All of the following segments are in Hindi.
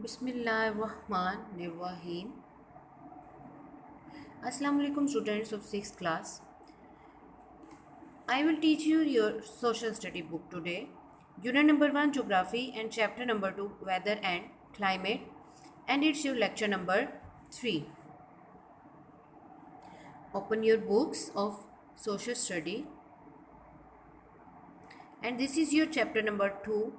Bismillahirrahmanirrahim. Assalamu alaikum students of 6th class. I will teach you your social study book today. Unit number 1 Geography and chapter number 2 Weather and Climate, and it's your lecture number 3. Open your books of social study, and this is your chapter number 2,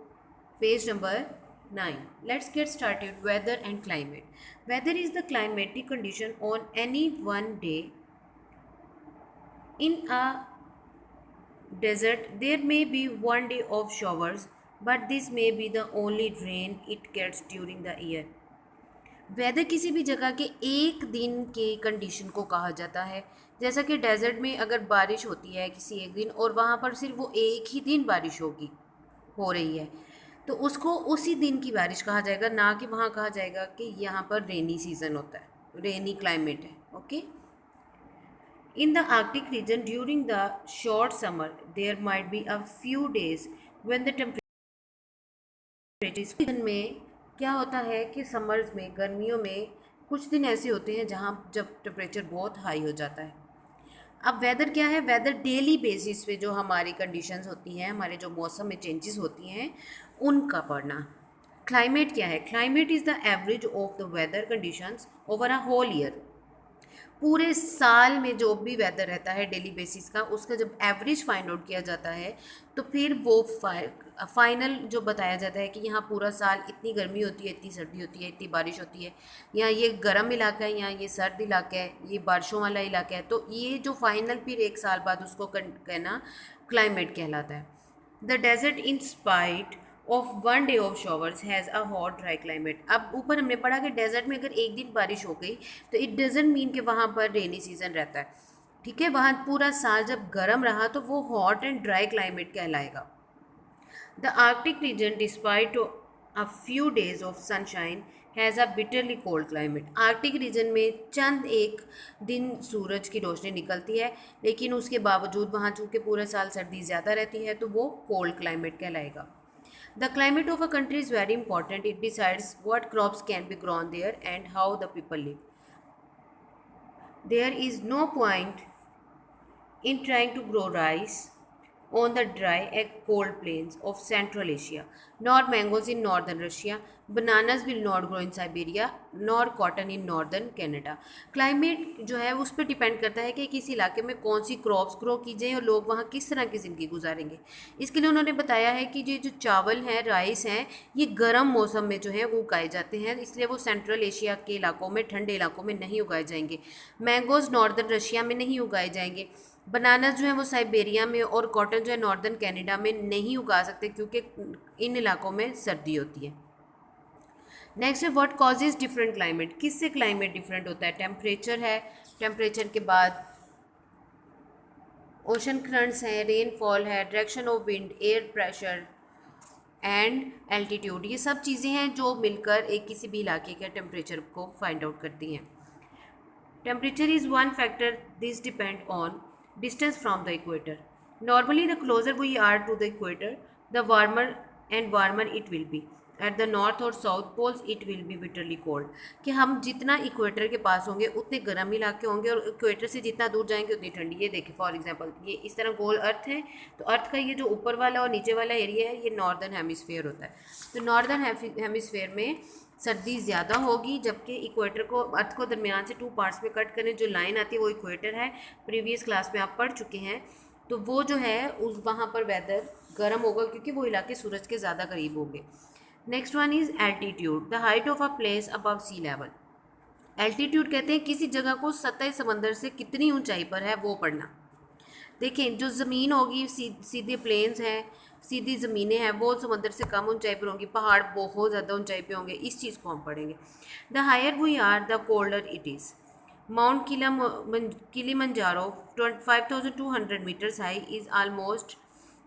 page number 9. Let's get started. Weather and climate. Weather is the climatic condition on any one day. In a desert, there may be one day of showers, but this may be the only rain it gets during the year. Weather किसी भी जगह के एक दिन के कंडीशन को कहा जाता है। जैसा कि डेजर्ट में अगर बारिश होती है किसी एक दिन और वहाँ पर सिर्फ वो एक ही दिन बारिश हो रही है, तो उसको उसी दिन की बारिश कहा जाएगा, ना कि वहाँ कहा जाएगा कि यहाँ पर रेनी सीज़न होता है, रेनी क्लाइमेट है। Okay. In the Arctic region, during the short summer, there might be a few days when the temperature is में क्या होता है कि समर्स में, गर्मियों में कुछ दिन ऐसे होते हैं जहाँ जब टेम्परेचर बहुत हाई हो जाता है। अब वेदर क्या है? वेदर डेली बेसिस पे जो हमारी कंडीशंस होती हैं, हमारे जो मौसम में चेंजेस होती हैं, उनका पढ़ना। क्लाइमेट क्या है? Climate is the average of the weather conditions over a whole year. पूरे साल में जो भी वेदर रहता है डेली बेसिस का, उसका जब एवरेज फाइंड आउट किया जाता है तो फिर वो फाइनल जो बताया जाता है कि यहाँ पूरा साल इतनी गर्मी होती है, इतनी सर्दी होती है, इतनी बारिश होती है, यहाँ ये गर्म इलाका है, यहाँ ये सर्द इलाका है, ये बारिशों वाला इलाका है। तो ये जो फाइनल फिर एक साल बाद उसको कहना क्लाइमेट कहलाता है। The desert in spite of one day of showers has a hot dry climate. अब ऊपर हमने पढ़ा कि डेजर्ट में अगर एक दिन बारिश हो गई तो इट डजेंट मीन कि वहाँ पर रेनी सीजन रहता है। ठीक है, वहाँ पूरा साल जब गर्म रहा तो वो हॉट एंड ड्राई क्लाइमेट कहलाएगा। The Arctic region despite a few days of sunshine has a bitterly cold climate. Arctic region में चंद एक दिन सूरज की रोशनी निकलती है, लेकिन उसके बावजूद वहाँ चूँकि पूरे साल सर्दी ज़्यादा रहती है तो वो कोल्ड क्लाइमेट कहलाएगा। The climate of a country is very important. It decides what crops can be grown there and how the people live. There is no point in trying to grow rice on the dry and cold plains of Central Asia, nor mangoes in northern Russia, bananas will not grow in Siberia, nor cotton in northern Canada. Climate जो है उस पर डिपेंड करता है कि किस इलाके में कौन सी क्रॉप्स ग्रो की जाए और लोग वहाँ किस तरह की ज़िंदगी गुजारेंगे। इसके लिए उन्होंने बताया है कि ये जो चावल हैं, राइस हैं, ये गर्म मौसम में जो है वो उगाए जाते हैं, इसलिए वो सेंट्रल एशिया के इलाकों में, ठंडे इलाकों में नहीं उगाए जाएंगे। मैंगोज़ नॉर्दर्न रशिया में नहीं उगाए जाएंगे। बनाना जो है वो साइबेरिया में, और कॉटन जो है नॉर्दर्न कनाडा में नहीं उगा सकते क्योंकि इन इलाकों में सर्दी होती है। नेक्स्ट है व्हाट कॉजेज डिफरेंट क्लाइमेट। किससे क्लाइमेट डिफरेंट होता है? टेम्परेचर है, टेम्परेचर के बाद ओशन करंट्स हैं, रेनफॉल है, direction of wind, air pressure and altitude. ये सब चीज़ें हैं जो मिलकर एक किसी भी इलाके के टेम्परेचर को फाइंड आउट करती हैं। Temperature is one factor. This depends on distance from the equator. Normally, the closer we are to the equator, the warmer and warmer it will be. At the north or south poles, it will be bitterly cold. कि हम जितना इक्वेटर के पास होंगे उतने गर्म इलाके होंगे, और इक्वेटर से जितना दूर जाएंगे उतनी ठंडी। ये देखिए फॉर एग्जांपल, ये इस तरह गोल अर्थ है, तो अर्थ का ये जो ऊपर वाला और नीचे वाला एरिया है ये नॉर्दर्न हेमिस्फीयर होता है। तो नॉर्दर्न हेमिस्फीयर में सर्दी ज़्यादा होगी, जबकि इक्वेटर को, अर्थ को दरमियान से 2 पार्ट्स में कट करने जो लाइन आती है वो इक्वेटर है। प्रीवियस क्लास में आप पढ़ चुके हैं। तो वो जो है उस वहाँ पर वेदर गर्म होगा क्योंकि वो इलाके सूरज के ज़्यादा करीब होंगे। Next one is altitude, the height of a place above sea level. Altitude कहते हैं किसी जगह को सतह समंदर से कितनी ऊंचाई पर है वो पढ़ना। देखें, जो ज़मीन होगी, सीधे प्लेन्स हैं, सीधी ज़मीनें हैं, वो समंदर से कम ऊंचाई पर होंगी, पहाड़ बहुत ज़्यादा ऊंचाई पे होंगे। इस चीज़ को हम पढ़ेंगे। The higher we are the colder it is. Mount Kilimanjaro 5200 metres high is almost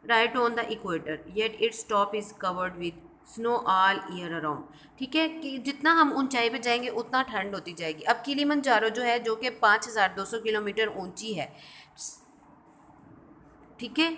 right on the equator, yet it's top is covered with snow all year around. ठीक है, कि जितना हम ऊंचाई पे जाएंगे उतना ठंड होती जाएगी। अब किलिमंजारो जो है, जो कि 5200 किलोमीटर ऊंची है, ठीक है,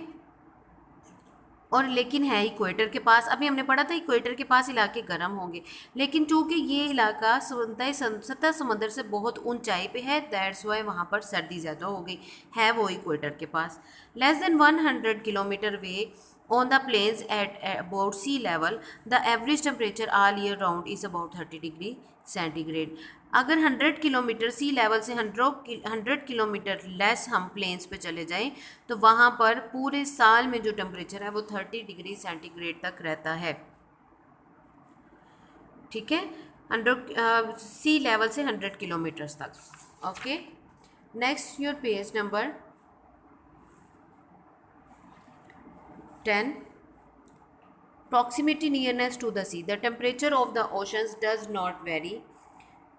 और लेकिन है इक्वेटर के पास। अभी हमने पढ़ा था इक्वेटर के पास इलाके गर्म होंगे, लेकिन चूंकि ये इलाका सतह समंदर से बहुत ऊंचाई पे है, दैट्स वाई वहाँ पर सर्दी ज़्यादा हो गई। है वो इक्वेटर के पास। Less than 100 kilometre way on the plains at about sea level, the average temperature all year round is about 30 degree centigrade. अगर 100 किलोमीटर सी लेवल से 100 किलोमीटर लेस हम प्लेन्स पे चले जाएं तो वहाँ पर पूरे साल में जो टेम्परेचर है वो 30 डिग्री सेंटीग्रेड तक रहता है। ठीक है, 100 सी लेवल से 100 किलोमीटर्स तक। Okay, next your page number 10. Proximity nearness to the sea. The temperature of the oceans does not vary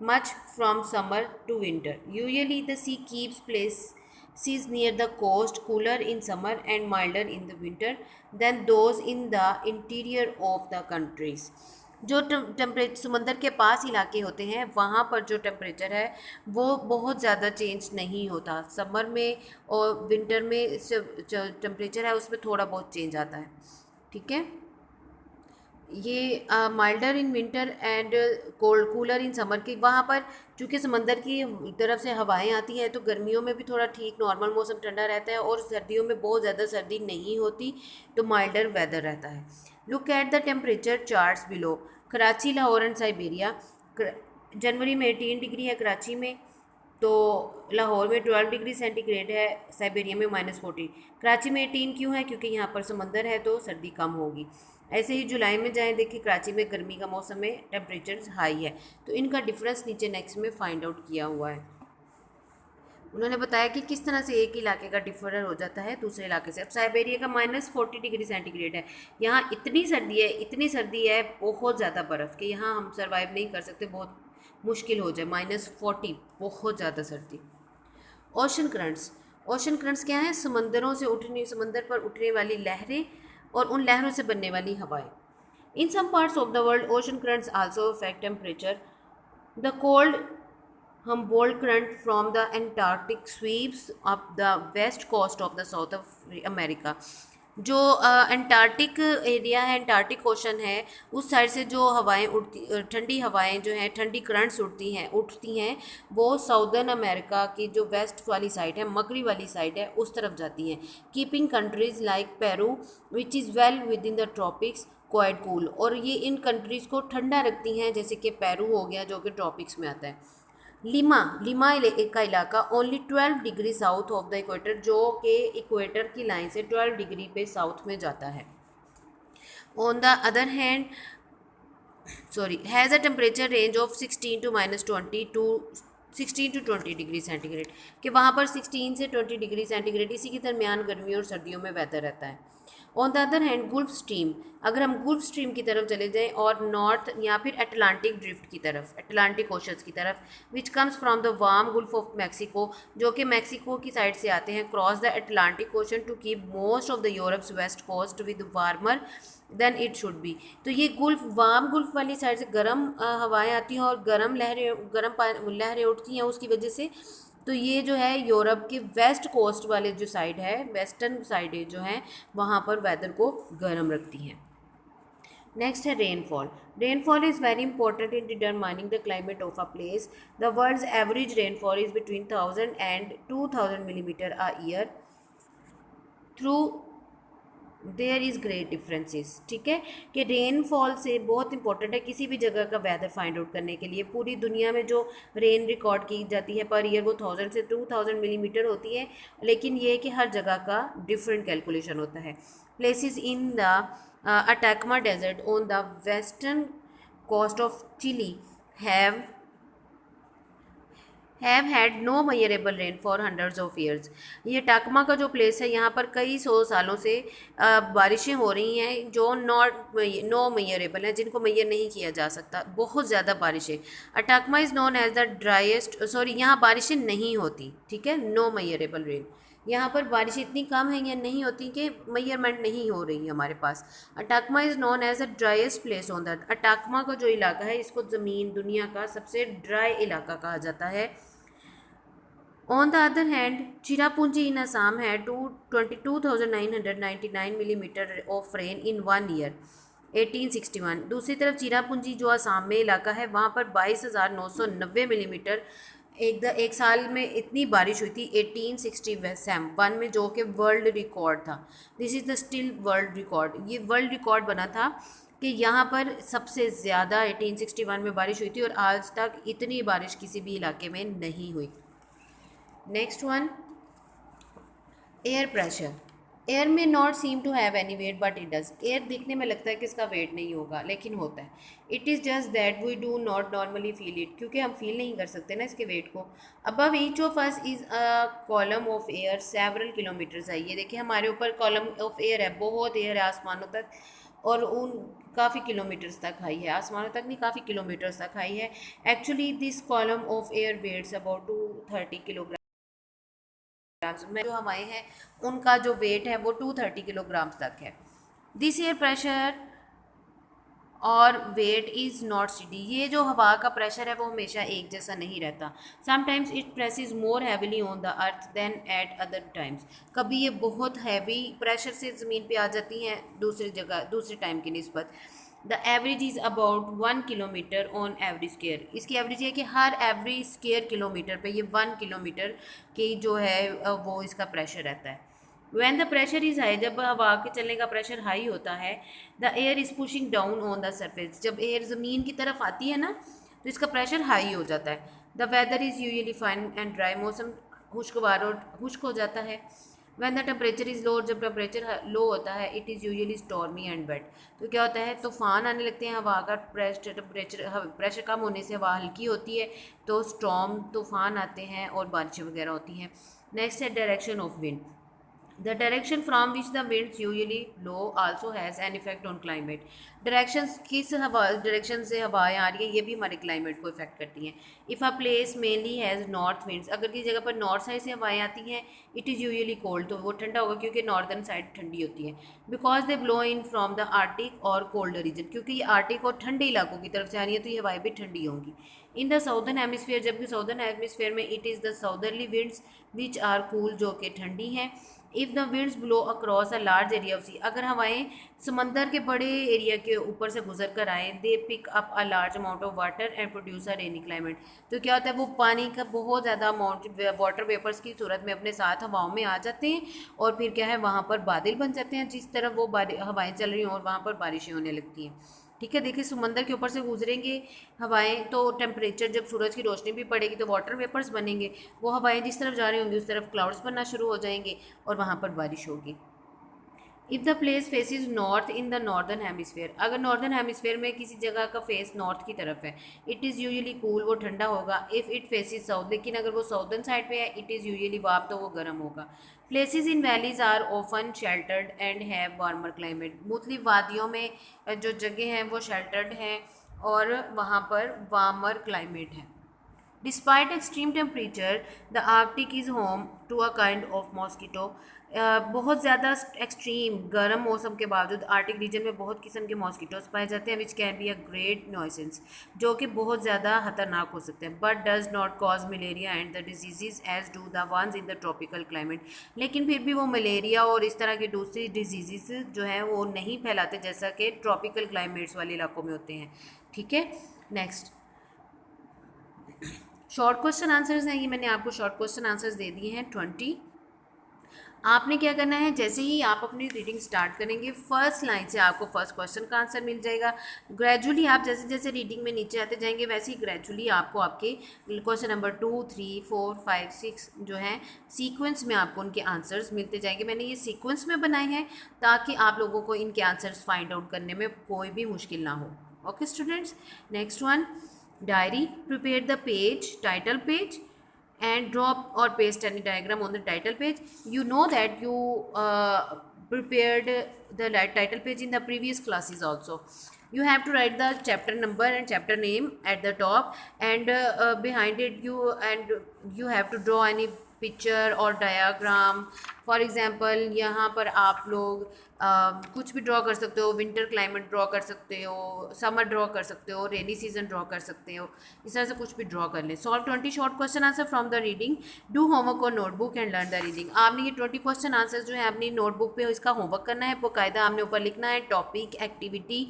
much from summer to winter. Usually the sea keeps places near the coast cooler in summer and milder in the winter than those in the interior of the countries. जो टेम्परेचर समंदर के पास इलाके होते हैं वहाँ पर जो टेम्परेचर है वो बहुत ज़्यादा चेंज नहीं होता। समर में और विंटर में जो टेम्परेचर है उसमें थोड़ा बहुत चेंज आता है। ठीक है, ये milder in winter and cold cooler in summer की। वहाँ पर चूँकि समंदर की तरफ से हवाएं आती हैं तो गर्मियों में भी थोड़ा ठीक नॉर्मल मौसम ठंडा रहता है और सर्दियों में बहुत ज़्यादा सर्दी नहीं होती तो माइल्डर वेदर रहता है। Look at the temperature charts below. Karachi, Lahore and Siberia. जनवरी में 18 डिग्री है कराची में, तो लाहौर में 12 डिग्री सेंटीग्रेड है, साइबेरिया में -40। कराची में 18 क्यों है? क्योंकि यहाँ पर समंदर है तो सर्दी कम होगी। ऐसे ही जुलाई में जाएं, देखिए कराची में गर्मी का मौसम है, टेम्परेचर हाई है, तो इनका डिफरेंस नीचे नेक्स्ट में फाइंड आउट किया हुआ है। उन्होंने बताया कि किस तरह से एक इलाके का डिफर हो जाता है दूसरे इलाके से। अब साइबेरिया का -40 डिग्री सेंटीग्रेड है, यहाँ इतनी सर्दी है बहुत ज़्यादा बर्फ़ कि यहाँ हम सर्वाइव नहीं कर सकते, बहुत मुश्किल हो जाए। -40 बहुत ज़्यादा सर्दी। ओशन करंट्स क्या है? समंदर पर उठने वाली लहरें और उन लहरों से बनने वाली हवाएं। In some parts of the world ocean currents also affect temperature. The cold Humboldt current from the Antarctic sweeps up the west coast of the South of America. जो अंटार्कटिक एरिया है, अंटार्कटिक ओशन है, उस साइड से जो हवाएं उड़ती, ठंडी हवाएं जो हैं, ठंडी करंट्स उठती हैं वो साउदर्न अमेरिका की जो वेस्ट वाली साइड है, मगरी वाली साइड है, उस तरफ जाती हैं। Keeping countries like Peru which is well with in the tropics quite cool. और ये इन कंट्रीज़ को ठंडा रखती हैं, जैसे कि पेरू हो गया जो कि ट्रॉपिक्स में आता है। लिमा का इलाका only 12 degree south of the equator, जो कि इक्वेटर की लाइन से 12 डिग्री पे साउथ में जाता है। On the other hand has a temperature range of 16 to -20 to 16 to 20 degree centigrade, कि वहाँ पर 16 से 20 डिग्री सेंटीग्रेड इसी के दरमियान गर्मियों और सर्दियों में वेदर रहता है। On the other hand Gulf stream, अगर हम गुल्फ स्ट्रीम की तरफ चले जाएं और नॉर्थ या फिर अटलांटिक ड्रिफ्ट की तरफ, अटलांटिक ओशंस की तरफ, which comes from the warm gulf of Mexico, जो कि मैक्सिको की साइड से आते हैं, cross the Atlantic ocean to keep most of the Europe's west coast with warmer than it should be. तो ये वार्म गुल्फ वाली साइड से गर्म हवाएं आती हैं और गर्म लहरें उठती हैं उसकी वजह से। तो ये जो है यूरोप के वेस्ट कोस्ट वाले जो साइड है, वेस्टर्न साइड जो है, वहाँ पर वेदर को गर्म रखती हैं। नेक्स्ट है rainfall is very important in determining the climate of a place. The world's average rainfall is between 1000 and 2000 millimetre a year. Through there is great differences. ठीक है, कि रेनफॉल से बहुत इंपॉर्टेंट है किसी भी जगह का वेदर फाइंड आउट करने के लिए। पूरी दुनिया में जो रेन रिकॉर्ड की जाती है पर ईयर वो 1000 से 2000 मिलीमीटर होती है, लेकिन ये है कि हर जगह का डिफरेंट कैलकुलेशन होता है। Places in the Atacama desert on the western coast of Chile have had no measurable rain for hundreds of years. ये टाकमा का जो प्लेस है, यहाँ पर कई 100 सालों से बारिशें हो रही हैं जो नो मेजरेबल हैं, जिनको मेजर नहीं किया जा सकता, बहुत ज़्यादा बारिशें। Atacama is known as the driest, यहाँ बारिशें नहीं होती। ठीक है, नो मेजरेबल रेन, यहाँ पर बारिशें इतनी कम हैं या नहीं होती कि मेजरमेंट नहीं हो रही हमारे पास। Atacama is known as the driest place on that. Atacama का जो इलाका है इसको ज़मीन दुनिया का सबसे ड्राई इलाका कहा जाता है। On the other hand, Cherrapunji in Assam had 22,999 millimeter of rain in 1 year 1861। दूसरी तरफ चिरापुंजी जो असम में इलाका है वहाँ पर 22,990 मिलीमीटर एक साल में इतनी बारिश हुई थी 1861 में, जो कि वर्ल्ड रिकॉर्ड था। This is the still world record. ये वर्ल्ड रिकॉर्ड बना था कि यहाँ पर सबसे ज़्यादा 1861 में बारिश हुई थी और आज तक इतनी बारिश किसी भी इलाके में नहीं हुई। Next one, air pressure. Air may not seem to have any weight but it does. Air दिखने में लगता है कि इसका वेट नहीं होगा, लेकिन होता है। It is just that we do not normally feel it, क्योंकि हम फील नहीं कर सकते ना इसके वेट को। Above each of us is a column of air several kilometres है। ये देखिए हमारे ऊपर कॉलम ऑफ एयर है, बहुत एयर है आसमानों तक, और उन काफ़ी किलोमीटर्स तक हाई है, आसमानों तक नहीं काफ़ी किलोमीटर्स तक हाई है। Actually this column of air weighs about 230 kilogram में। जो हवाएं हैं उनका जो वेट है वो 230 किलोग्राम्स तक है। दिस एयर प्रेशर और वेट इज़ नॉट स्टेडी। ये जो हवा का प्रेशर है वो हमेशा एक जैसा नहीं रहता। Sometimes it presses more heavily on the earth than at other times. कभी ये बहुत हैवी प्रेशर से ज़मीन पे आ जाती हैं दूसरी जगह, दूसरे टाइम की निस्बत। The average is about 1 kilometre on every square. इसकी एवरेज है कि हर एवरी स्केयर किलोमीटर पे ये 1 किलोमीटर की जो है वो इसका प्रेशर रहता है। When the pressure is high, जब हवा के चलने का प्रेशर हाई होता है, the air is pushing down on the surface. जब एयर ज़मीन की तरफ आती है ना तो इसका प्रेशर हाई हो जाता है। The weather is usually fine and dry. मौसम खुशगवार और खुश्क हो जाता है। When the temperature is low, जब टेम्परेचर लो होता है, it is usually stormy and wet. तो क्या होता है, तूफान आने लगते हैं। हवा का प्रेशर कम होने से हवा हल्की होती है तो स्टॉर्म तूफान आते हैं और बारिशें वगैरह होती हैं। नेक्स्ट है direction of wind. The direction from which the winds usually blow also has an effect on climate. Directions किस हवा डायरेक्शन से हवाएं आ रही हैं ये भी हमारे क्लाइमेट को इफेक्ट करती हैं। If a place mainly has north winds, अगर किसी जगह पर नॉर्थ साइड से हवाएं आती हैं, इट इज़ यूजुअली कोल्ड, तो वो ठंडा होगा क्योंकि नॉर्दर्न साइड ठंडी होती है। Because they blow in from the Arctic और कोल्डर रीजन, क्योंकि ये आर्टिक और ठंडे इलाकों की तरफ से आ रही है तो ये हवाएं भी ठंडी होंगी। इन द साउदर्न हेमिसफेयर, जबकि साउदर्न हेमिसफेयर में it is the southerly winds which are cool, जो कि ठंडी हैं। If the winds blow across a large area of sea, अगर हवाएं समंदर के बड़े एरिया के ऊपर से गुजर कर आए, they pick up a large amount of water and produce a rainy climate. तो क्या होता है, वो पानी का बहुत ज़्यादा अमाउंट वाटर वेपर्स की सूरत में अपने साथ हवाओं में आ जाते हैं और फिर क्या है वहाँ पर बादल बन जाते हैं, जिस तरफ वो हवाएं चल रही हों और वहाँ पर बारिशें होने लगती हैं। ठीक है, देखिए समंदर के ऊपर से गुजरेंगे हवाएं तो टेम्परेचर, जब सूरज की रोशनी भी पड़ेगी तो वाटर वेपर्स बनेंगे, वो हवाएं जिस तरफ जा रही होंगी उस तरफ क्लाउड्स बनना शुरू हो जाएंगे और वहाँ पर बारिश होगी। If the place faces north in the northern hemisphere, अगर नॉर्दर्न हेमिसफेयर में किसी जगह का फेस नॉर्थ की तरफ है, इट इज़ यूजुअली कूल, वो ठंडा होगा। इफ़ इट फेसिस साउथ, लेकिन अगर वो साउदर्न साइड पे है, इट इज़ यूजुअली वार्म, तो वो गर्म होगा। Places in valleys are often sheltered and have warmer climate, मुख्तलिफ वादियों में जो जगह हैं वो शेल्टर्ड हैं और वहाँ पर वार्मर क्लाइमेट है। Despite extreme temperature, the Arctic is home to a kind of mosquito. बहुत ज़्यादा एक्सट्रीम गर्म मौसम के बावजूद आर्टिक रीजन में बहुत किस्म के मॉस्किटोज पाए जाते हैं, which can be a great nuisance, जो कि बहुत ज़्यादा खतरनाक हो सकते हैं। But does not cause malaria and the disease as do the ones in the tropical climate, लेकिन फिर भी वो मलेरिया और इस तरह की दूसरी डिजीज़ जो हैं वो नहीं फैलाते जैसा कि ट्रॉपिकल क्लाइमेट्स वाले इलाकों में होते हैं। ठीक है, नेक्स्ट शॉर्ट क्वेश्चन आंसर्स हैं। ये मैंने आपको शॉर्ट क्वेश्चन आंसर्स दे दिए हैं 20। आपने क्या करना है, जैसे ही आप अपनी रीडिंग स्टार्ट करेंगे फर्स्ट लाइन से आपको फर्स्ट क्वेश्चन का आंसर मिल जाएगा। ग्रेजुअली आप जैसे जैसे रीडिंग में नीचे आते जाएंगे वैसे ही ग्रेजुअली आपको आपके क्वेश्चन नंबर 2, 3, 4, 5, 6 जो हैं सीक्वेंस में आपको उनके आंसर्स मिलते जाएंगे। मैंने ये सीक्वेंस में बनाए हैं ताकि आप लोगों को इनके आंसर्स फाइंड आउट करने में कोई भी मुश्किल ना हो। Okay students, next one, diary. Prepare the page, title page, and drop or paste any diagram on the title page. You know that you prepared the title page in the previous classes also. You have to write the chapter number and chapter name at the top, and behind it you have to draw any picture और डायाग्राम। फॉर एग्जांपल यहाँ पर आप लोग कुछ भी ड्रॉ कर सकते हो, विंटर क्लाइमेट ड्रॉ कर सकते हो, समर ड्रॉ कर सकते हो, रेनी सीजन ड्रॉ कर सकते हो, इस तरह से कुछ भी ड्रॉ कर लें। Solve 20 short question answer from the reading, do homework और notebook and learn the reading. आपने ये 20 क्वेश्चन आंसर जो है अपनी नोटबुक पे इसका होमवर्क करना है, बाकायदा आपने ऊपर लिखना है टॉपिक, एक्टिविटी,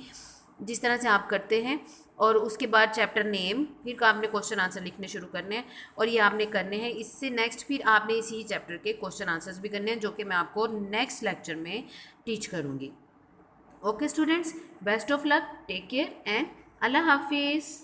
जिस तरह से आप करते हैं, और उसके बाद चैप्टर नेम, फिर आपने क्वेश्चन आंसर लिखने शुरू करने हैं और ये आपने करने हैं। इससे नेक्स्ट फिर आपने इसी चैप्टर के क्वेश्चन आंसर्स भी करने हैं, जो कि मैं आपको नेक्स्ट लेक्चर में टीच करूँगी। Okay students, best of luck, take care and अल्लाह हाफिज़।